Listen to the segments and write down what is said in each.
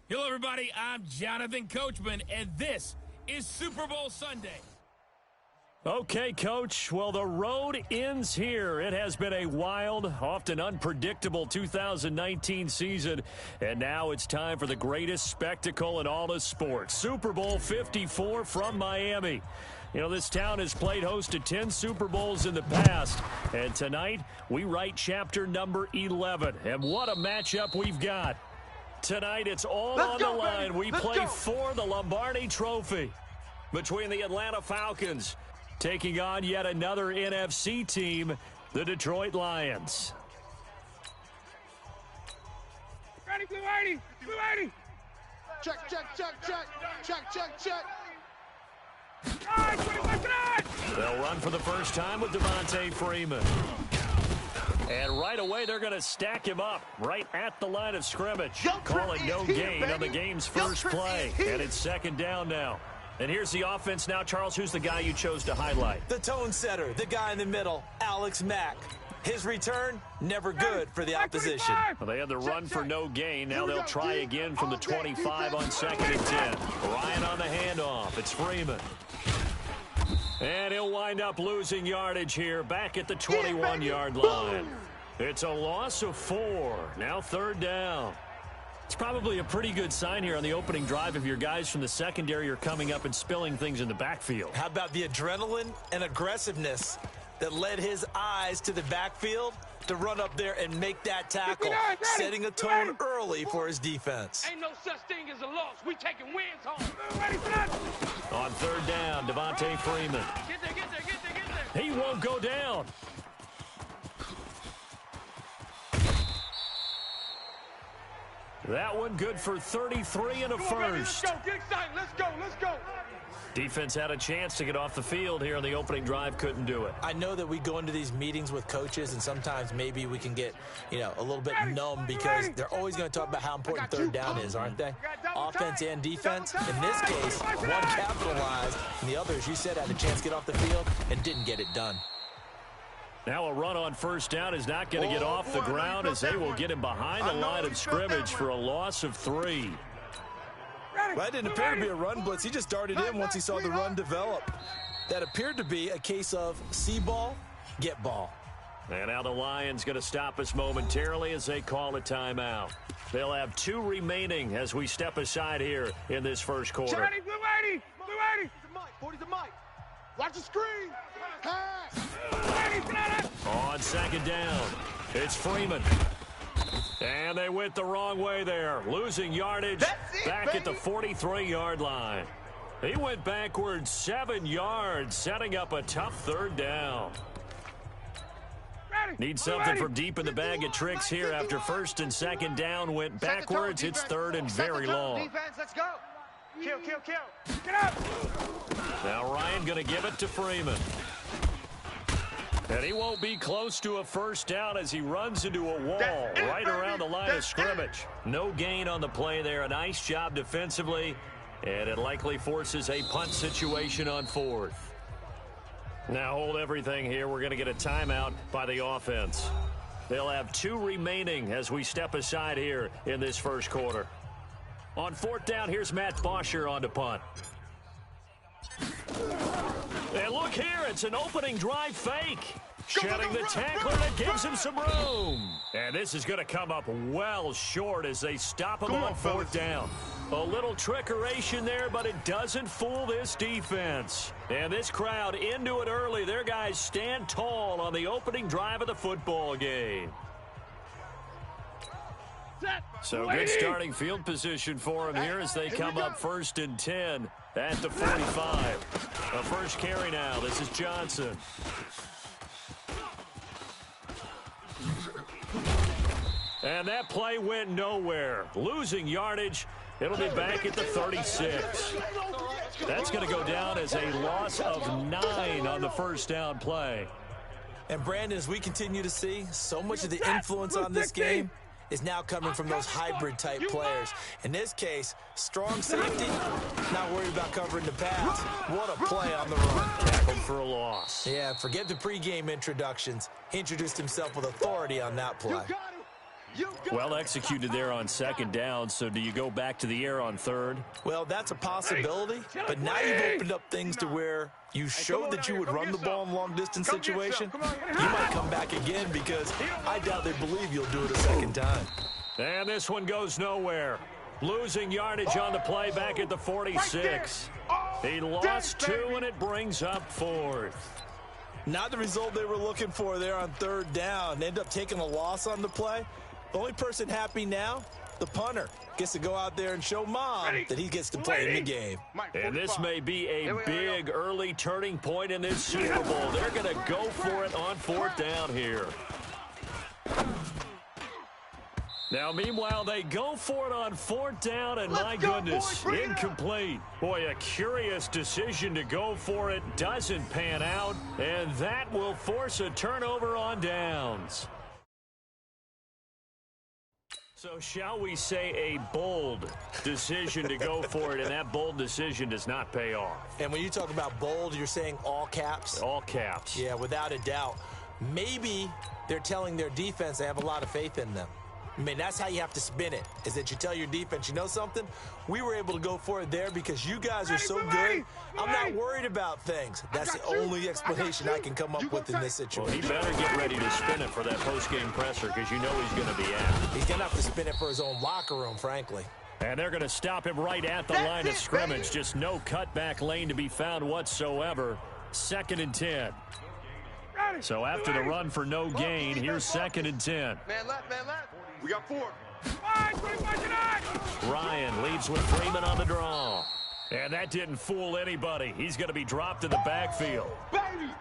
Hello, everybody. I'm Jonathan Coachman, and this is Super Bowl Sunday. Okay, Coach. Well, the road ends here. It has been a wild, often unpredictable 2019 season, and now it's time for the greatest spectacle in all of sports. Super Bowl 54 from Miami. You know, this town has played host to 10 Super Bowls in the past, and tonight we write chapter number 11. And what a matchup we've got. Tonight, it's all on the line. We play for the Lombardi Trophy between the Atlanta Falcons taking on yet another NFC team, the Detroit Lions. Ready, Blue 80! Blue 80! Check, check, check, check, check, check, check. They'll run for the first time with Devontae Freeman. And right away, they're going to stack him up right at the line of scrimmage. Call it no gain on the game's first play. And it's second down now. And here's the offense now. Charles, who's the guy you chose to highlight? The tone setter, the guy in the middle, Alex Mack. His return, never good for the opposition. Well, they had the run for no gain. Now they'll try again from the 25 on 2nd and 10. Ryan on the handoff. It's Freeman. And he'll wind up losing yardage here back at the 21-yard line. It's a loss of 4. Now third down. It's probably a pretty good sign here on the opening drive if your guys from the secondary are coming up and spilling things in the backfield. How about the adrenaline and aggressiveness that led his eyes to the backfield to run up there and make that tackle, setting a tone early for his defense. Ain't no such thing as a loss. We taking wins home. Ready for that? On third down, Devontae Freeman. Get there, get there, get there, get there. He won't go down. That one good for 33 and a first. Let's go. Get excited. Let's go. Let's go. Defense had a chance to get off the field here on the opening drive, couldn't do it. I know that we go into these meetings with coaches, and sometimes maybe we can get, a little bit numb because they're always going to talk about how important third down is, aren't they? Offense and defense. In this case, one capitalized, and the other, as you said, had a chance to get off the field and didn't get it done. Now a run on first down is not going to get off the ground as they will get him behind the line of scrimmage for a loss of 3. Well, that didn't appear to be a run blitz. He just darted in once he saw the run develop. That appeared to be a case of see ball, get ball. And now the Lions going to stop us momentarily as they call a timeout. They'll have 2 remaining as we step aside here in this first quarter. Johnny, Blue 80. Blue 80. 40 to Mike. Watch the screen. Pass. On second down, it's Freeman. And they went the wrong way there, losing yardage back at the 43-yard line. He went backwards 7 yards, setting up a tough third down. Need something from deep in the bag of tricks here after first and second down went backwards. It's third and very long. Defense, let's go. Kill. Get up. Now Ryan going to give it to Freeman. And he won't be close to a first down as he runs into a wall right around the line of scrimmage. No gain on the play there. A nice job defensively. And it likely forces a punt situation on 4th. Now hold everything here. We're going to get a timeout by the offense. They'll have 2 remaining as we step aside here in this first quarter. On 4th down, here's Matt Bosher on to punt. And look here, it's an opening drive fake. Shedding the tackler that gives him some room. And this is going to come up well short as they stop him on 4th down. A little trickeration there, but it doesn't fool this defense. And this crowd into it early. Their guys stand tall on the opening drive of the football game. So good starting field position for them here as they come up 1st and 10 at the 45. A first carry now. This is Johnson. And that play went nowhere. Losing yardage. It'll be back at the 36. That's going to go down as a loss of 9 on the first down play. And Brandon, as we continue to see, so much of the influence on this game is now coming from those hybrid-type players. In this case, strong safety, not worried about covering the pass. What a play on the run. Tackled for a loss. Yeah, forget the pregame introductions. He introduced himself with authority on that play. Well executed there on second down, so do you go back to the air on 3rd? Well, that's a possibility, but now you've opened up things to where you showed that you would run the ball in a long-distance situation. You might come back again because I doubt they believe you'll do it a second time. And this one goes nowhere. Losing yardage on the play back at the 46. He lost 2, and it brings up 4th. Not the result they were looking for there on 3rd down. They end up taking a loss on the play. The only person happy now, the punter, gets to go out there and show Mom that he gets to play in the game. And this may be a big early turning point in this Super Bowl. They're going to go for it on 4th down here. Now, meanwhile, they go for it on 4th down, and my goodness, incomplete. Boy, a curious decision to go for it. Doesn't pan out, and that will force a turnover on downs. So shall we say a bold decision to go for it, and that bold decision does not pay off. And when you talk about bold, you're saying all caps? All caps. Yeah, without a doubt. Maybe they're telling their defense they have a lot of faith in them. I mean, that's how you have to spin it, is that you tell your defense, you know something? We were able to go for it there because you guys are so good. I'm not worried about things. That's the only explanation I can come up with in this situation. Well, he better get ready to spin it for that post-game presser because you know he's going to be at it. He's going to have to spin it for his own locker room, frankly. And they're going to stop him right at the line of scrimmage. Just no cutback lane to be found whatsoever. 2nd and 10. So after the run for no gain, here's 2nd and 10. Man left. We got 4. Ryan leads with Freeman on the draw. And that didn't fool anybody. He's going to be dropped in the backfield. Baby,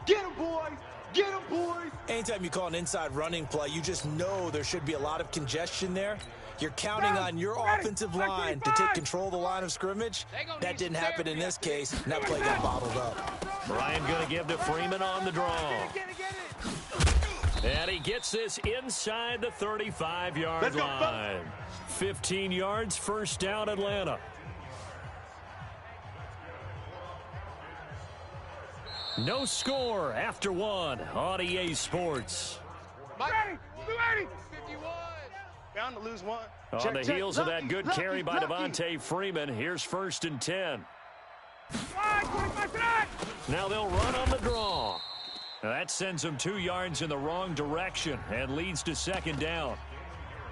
get him, boys. Get him, boys. Anytime you call an inside running play, you just know there should be a lot of congestion there. You're counting on your offensive line to take control of the line of scrimmage. That didn't happen in this case, and that play got bottled up. Ryan going to give to Freeman on the draw. And he gets this inside the 35-yard line. 15 yards, first down, Atlanta. No score after one on EA Sports. Bound to lose one. On the heels of that good carry by Devontae Freeman, here's 1st and 10. Now they'll run on the draw. That sends them 2 yards in the wrong direction and leads to 2nd down.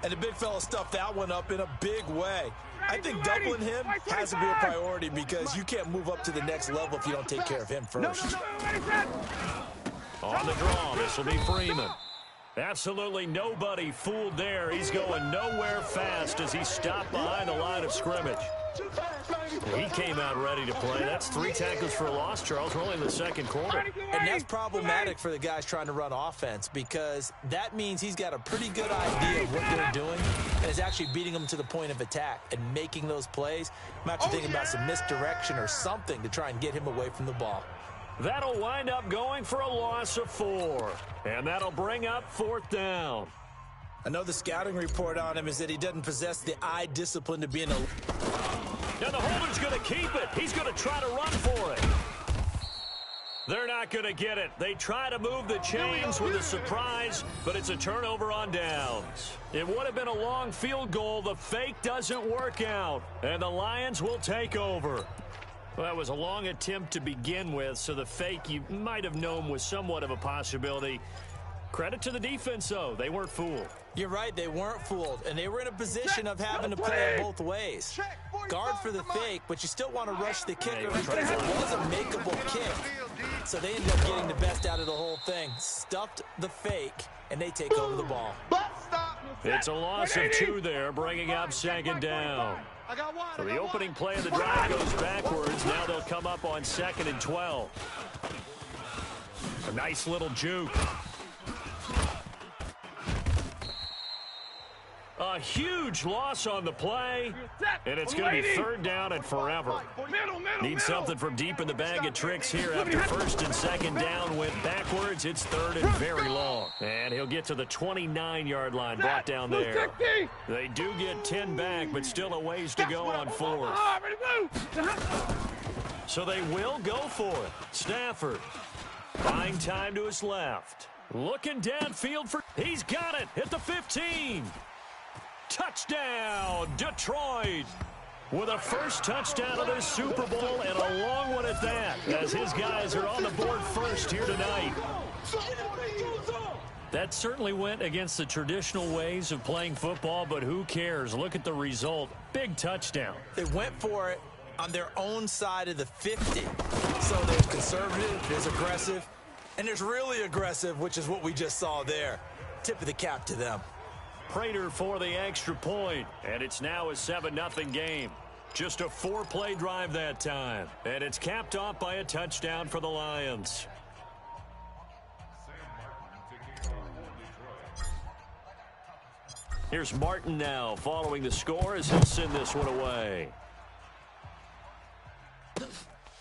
And the big fella stuffed that one up in a big way. I think doubling him has to be a priority because you can't move up to the next level if you don't take care of him first. On the draw, this will be Freeman. Absolutely nobody fooled there. He's going nowhere fast as he stopped behind the line of scrimmage. He came out ready to play. That's 3 tackles for a loss, Charles. We're only in the 2nd quarter. And that's problematic for the guys trying to run offense because that means he's got a pretty good idea of what they're doing and is actually beating them to the point of attack and making those plays. I'm actually thinking about some misdirection or something to try and get him away from the ball. That'll wind up going for a loss of 4. And that'll bring up 4th down. I know the scouting report on him is that he doesn't possess the eye discipline to be in a... Now the holder's going to keep it. He's going to try to run for it. They're not going to get it. They try to move the chains with a surprise, but it's a turnover on downs. It would have been a long field goal. The fake doesn't work out, and the Lions will take over. Well, that was a long attempt to begin with, so the fake you might have known was somewhat of a possibility. Credit to the defense, though. They weren't fooled. You're right, they weren't fooled, and they were in a position of having to play it both ways. Guard for the fake, but you still want to rush the kicker because it was a makeable kick. So they ended up getting the best out of the whole thing. Stuffed the fake, and they take over the ball. It's a loss of 2 there, bringing up 2nd down. So the opening play of the drive goes backwards. Now they'll come up on 2nd and 12. A nice little juke. A huge loss on the play, and it's going to be 3rd down and forever. Need something from deep in the bag of tricks here after 1st and 2nd down went backwards. It's 3rd and very long. And he'll get to the 29-yard line, brought down there. They do get 10 back, but still a ways to go on 4th. So they will go for it. Stafford buying time to his left. Looking downfield for... He's got it at the 15. Touchdown, Detroit, with a first touchdown of this Super Bowl and a long one at that, as his guys are on the board first here tonight. That certainly went against the traditional ways of playing football, but who cares? Look at the result. Big touchdown. They went for it on their own side of the 50. So there's conservative, there's aggressive, and there's really aggressive, which is what we just saw there. Tip of the cap to them. Prater for the extra point, and it's now a 7-0 game. Just a 4-play drive that time, and it's capped off by a touchdown for the Lions. Here's Martin now following the score as he'll send this one away.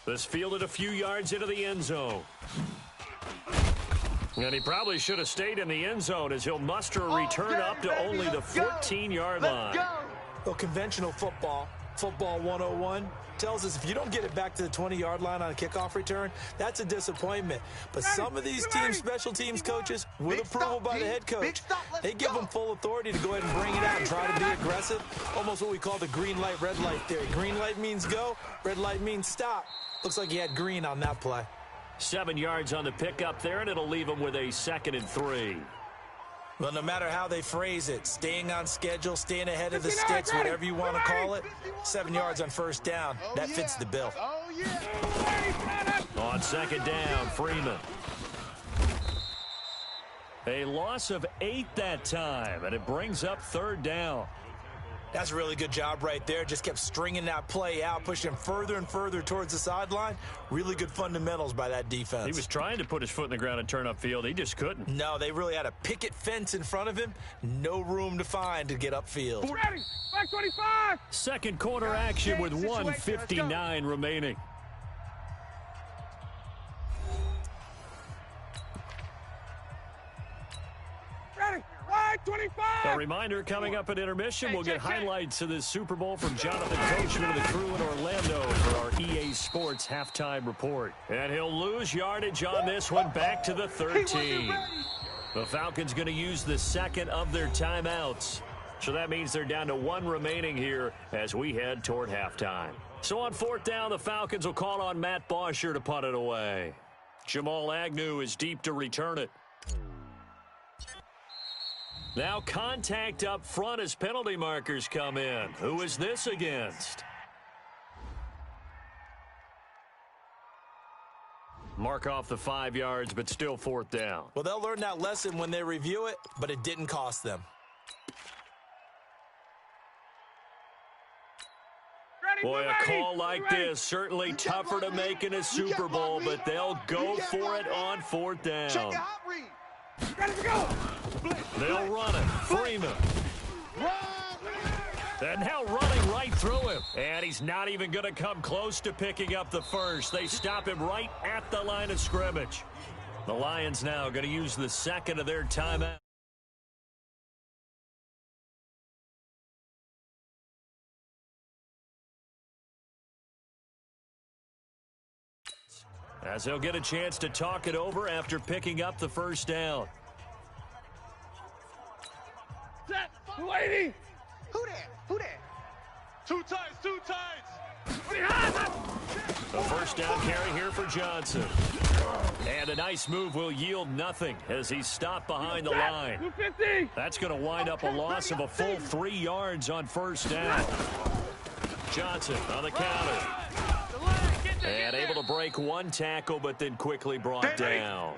This fielded a few yards into the end zone. And he probably should have stayed in the end zone as he'll muster a return up to only the 14-yard line. Well, conventional football 101, tells us if you don't get it back to the 20-yard line on a kickoff return, that's a disappointment. But some of these team special teams coaches, with approval by the head coach, they give them full authority to go ahead and bring it out and try to be aggressive. Almost what we call the green light, red light theory. Green light means go, red light means stop. Looks like he had green on that play. 7 yards on the pickup there, and it'll leave them with a 2nd and 3. Well, no matter how they phrase it, staying on schedule, staying ahead of the sticks, whatever you want to call it, 7 yards on 1st down, that fits the bill. On 2nd down, Freeman. A loss of 8 that time, and it brings up 3rd down. That's a really good job right there. Just kept stringing that play out, pushing him further and further towards the sideline. Really good fundamentals by that defense. He was trying to put his foot in the ground and turn upfield. He just couldn't. No, they really had a picket fence in front of him. No room to find to get upfield. Ready, back 25. Second quarter action with 1:59 remaining. Ready, wide 25. A reminder, coming up at intermission, we'll get highlights of this Super Bowl from Jonathan Coachman of the crew in Orlando for our EA Sports halftime report. And he'll lose yardage on this one, back to the 13. The Falcons going to use the second of their timeouts. So that means they're down to one remaining here as we head toward halftime. So on fourth down, the Falcons will call on Matt Bosher to punt it away. Jamal Agnew is deep to return it. Now contact up front as penalty markers come in. Who is this against? Mark off the 5 yards, but still fourth down. Well, they'll learn that lesson when they review it, but it didn't cost them. Boy, a call like this, certainly tougher to make in a Super Bowl, but they'll go for it on fourth down. They'll run it. Freeman. And now running right through him. And he's not even going to come close to picking up the first. They stop him right at the line of scrimmage. The Lions now going to use the second of their timeout. As they'll get a chance to talk it over after picking up the first down. Set, 280. Who that? Who that? Two tights. The first down carry here for Johnson. And a nice move will yield nothing as he's stopped behind the line. 250. That's going to wind up a loss of a full 3 yards on first down. Johnson on the counter. And able to break one tackle, but then quickly brought down.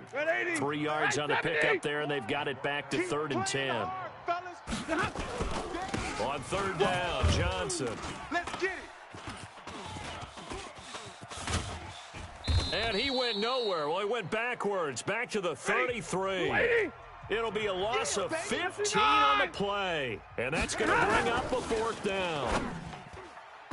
3 yards on the pickup there, and they've got it back to 3rd and 10. On third down, Johnson. Let's get it. And he went nowhere. Well, he went backwards, back to the 33. It'll be a loss of 15 on the play. And that's going to bring up a fourth down.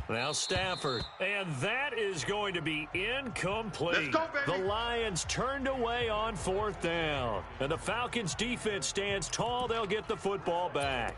Now Stafford. And that is going to be incomplete. The Lions turned away on fourth down. And the Falcons defense stands tall. They'll get the football back.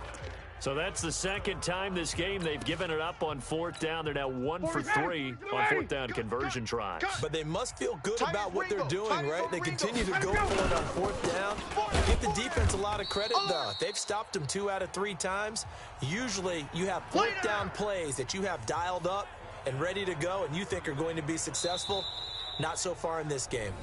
So that's the second time this game they've given it up on fourth down. They're now 1 for 3 on fourth down conversion tries. But they must feel good about what they're doing, right? They continue to go for it on fourth down. Give the defense a lot of credit, though. They've stopped them 2 out of 3 times. Usually you have fourth down plays that you have dialed up and ready to go and you think are going to be successful. Not so far in this game.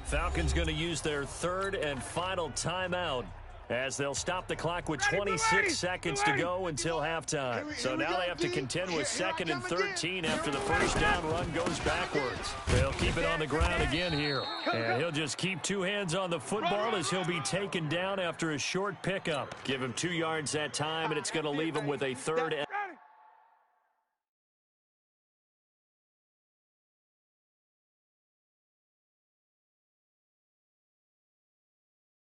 Falcons going to use their third and final timeout as they'll stop the clock with 26 seconds to go until halftime. So now they have to contend with 2nd and 13 after the first down run goes backwards. They'll keep it on the ground again here. And he'll just keep 2 hands on the football as he'll be taken down after a short pickup. Give him 2 yards that time, and it's going to leave him with a 3rd and